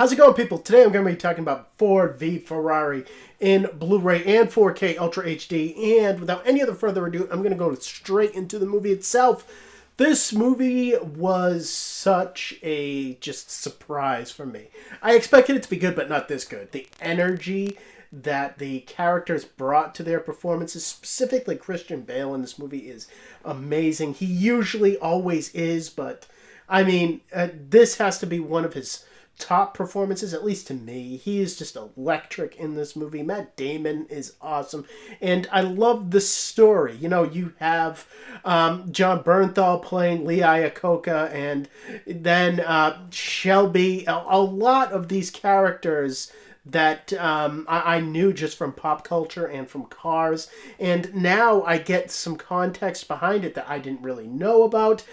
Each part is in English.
How's it going, people? Today I'm going to be talking about Ford v Ferrari in Blu-ray and 4K Ultra HD. And without any other further ado, I'm going to go straight into the movie itself. This movie was such a just surprise for me. I expected it to be good, but not this good. The energy that the characters brought to their performances, specifically Christian Bale in this movie, is amazing. He usually always is, but I mean, this has to be one of his top performances, at least to me. He is just electric in this movie. Matt Damon is awesome, and I love the story. You know, you have John Bernthal playing Lee Iacocca, and then Shelby. A lot of these characters that I knew just from pop culture and from Cars, and now I get some context behind it that I didn't really know about.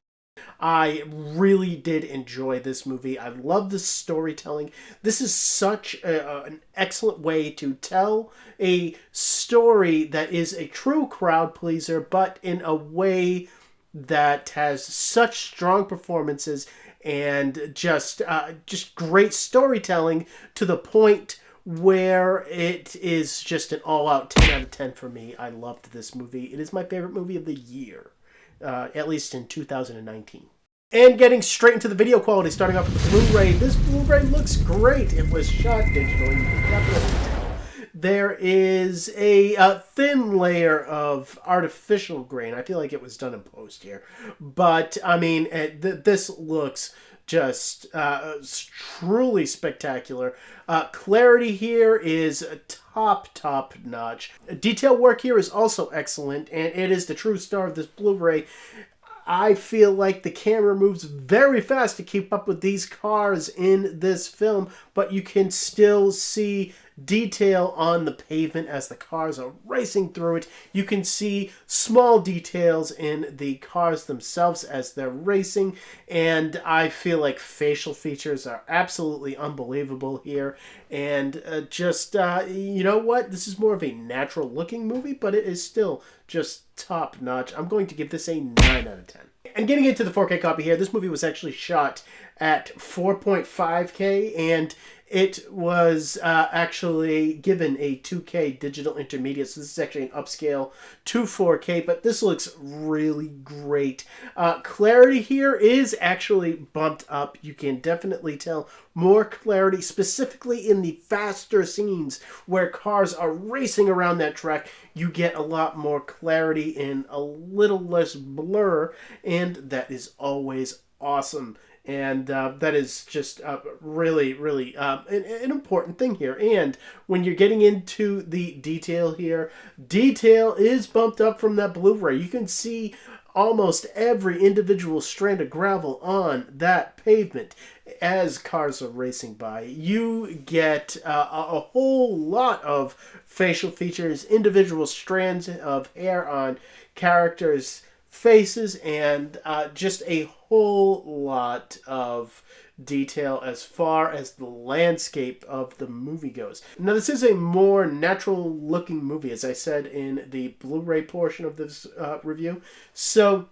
I really did enjoy this movie. I love the storytelling. This is such an excellent way to tell a story that is a true crowd pleaser, but in a way that has such strong performances and just great storytelling to the point where it is just an all-out 10 out of 10 for me. I loved this movie. It is my favorite movie of the year. At least in 2019. And getting straight into the video quality, starting off with the Blu-ray. This Blu-ray looks great. It was shot digitally, you can definitely tell. There is a thin layer of artificial grain. I feel like it was done in post here. But, I mean, this looks just truly spectacular. Clarity here is top notch. Detail work here is also excellent, and it is the true star of this Blu-ray. I feel like the camera moves very fast to keep up with these cars in this film, but you can still see detail on the pavement as the cars are racing through it. You can see small details in the cars themselves as they're racing, and I feel like facial features are absolutely unbelievable here. And you know what? This is more of a natural looking movie, but it is still just top notch. I'm going to give this a 9 out of 10. And getting into the 4K copy here, this movie was actually shot at 4.5K, and it was actually given a 2K digital intermediate, so this is actually an upscale to 4K, but this looks really great. Clarity here is actually bumped up. You can definitely tell more clarity, specifically in the faster scenes where cars are racing around that track. You get a lot more clarity and a little less blur, and that is always awesome. And that is just really an important thing here. And when you're getting into the detail here, detail is bumped up from that Blu-ray. You can see almost every individual strand of gravel on that pavement as cars are racing by. You get a whole lot of facial features, individual strands of hair on characters' faces, and just a whole lot of detail as far as the landscape of the movie goes. Now, this is a more natural looking movie, as I said in the Blu-ray portion of this review. So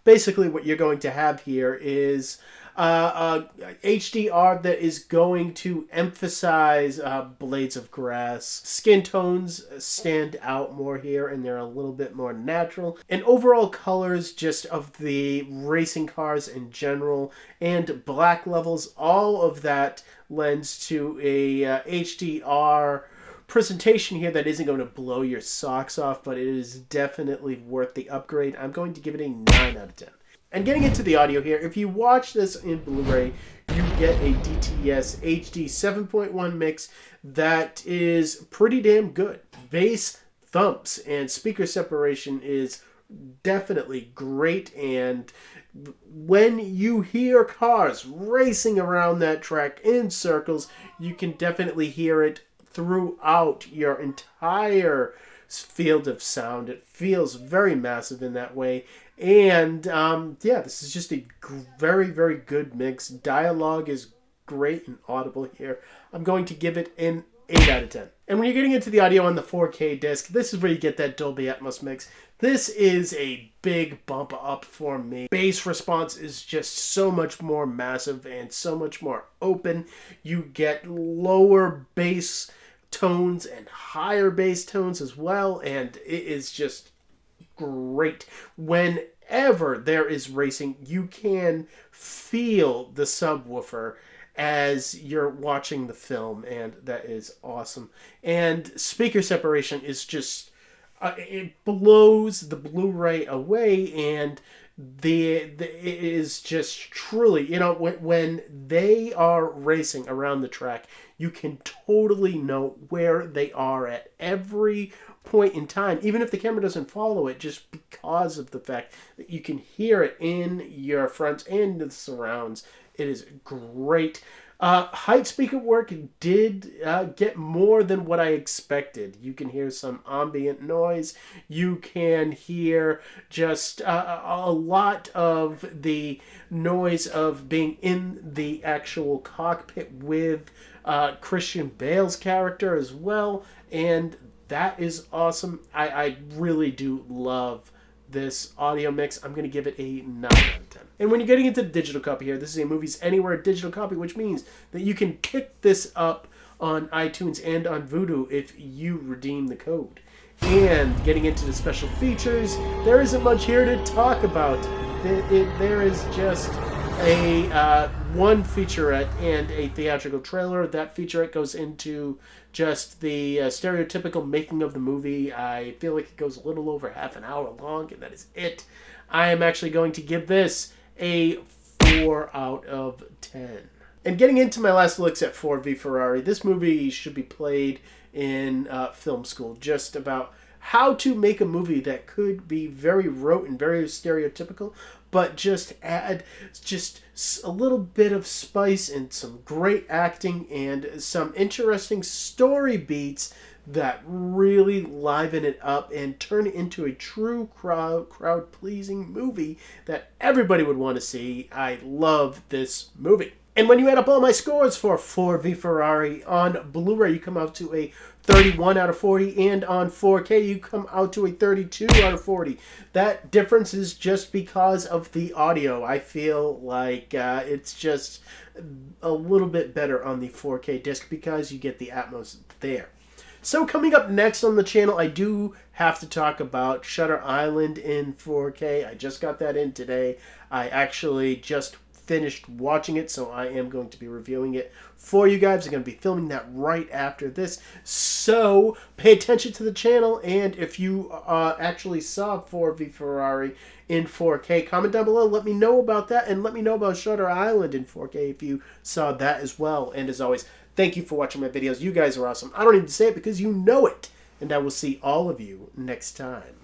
basically what you're going to have here is HDR that is going to emphasize blades of grass. Skin tones stand out more here, and they're a little bit more natural. And overall colors just of the racing cars in general, and black levels, all of that lends to a HDR presentation here that isn't going to blow your socks off, but it is definitely worth the upgrade. I'm going to give it a 9 out of 10. And getting into the audio here, if you watch this in Blu-ray, you get a DTS HD 7.1 mix that is pretty damn good. Bass thumps and speaker separation is definitely great, and when you hear cars racing around that track in circles, you can definitely hear it throughout your entire field of sound. It feels very massive in that way. And yeah, this is just a very good mix. Dialogue is great and audible here. I'm going to give it an 8 out of 10. And when you're getting into the audio on the 4K disc, this is where you get that Dolby Atmos mix. This is a big bump up for me. Bass response is just so much more massive and so much more open. You get lower bass tones and higher bass tones as well, and it is just great. Whenever there is racing, you can feel the subwoofer as you're watching the film, and that is awesome. And speaker separation is just it blows the Blu-ray away, and it is just truly, when they are racing around the track, you can totally know where they are at every point in time, even if the camera doesn't follow it, just because of the fact that you can hear it in your fronts and the surrounds. It is great. Height speaker work did get more than what I expected. You can hear some ambient noise. You can hear just a lot of the noise of being in the actual cockpit with Christian Bale's character as well. And that is awesome. I really do love this audio mix. I'm going to give it a 9 out of 10. And when you're getting into the digital copy here, this is a Movies Anywhere digital copy, which means that you can pick this up on iTunes and on Vudu if you redeem the code. And getting into the special features, there isn't much here to talk about. There is just a one featurette and a theatrical trailer. That featurette goes into just the stereotypical making of the movie. I feel like it goes a little over half an hour long, and that is it. I am actually going to give this a 4 out of 10. And getting into my last looks at Ford v Ferrari, this movie should be played in film school, just about how to make a movie that could be very rote and very stereotypical, but just add just a little bit of spice and some great acting and some interesting story beats that really liven it up and turn it into a true crowd-pleasing movie that everybody would want to see. I love this movie. And when you add up all my scores for Ford v Ferrari on Blu-ray, you come out to a 31 out of 40, and on 4K you come out to a 32 out of 40. That difference is just because of the audio. I feel like it's just a little bit better on the 4K disc because you get the Atmos there. So coming up next on the channel, I do have to talk about Shutter Island in 4K. I just got that in today. I actually just finished watching it, so I am going to be reviewing it for you guys. I'm going to be filming that right after this, so pay attention to the channel. And if you actually saw Ford v Ferrari in 4K, comment down below, let me know about that, and let me know about Shutter Island in 4K if you saw that as well. And as always, thank you for watching my videos. You guys are awesome. I don't need to say it because you know it, and I will see all of you next time.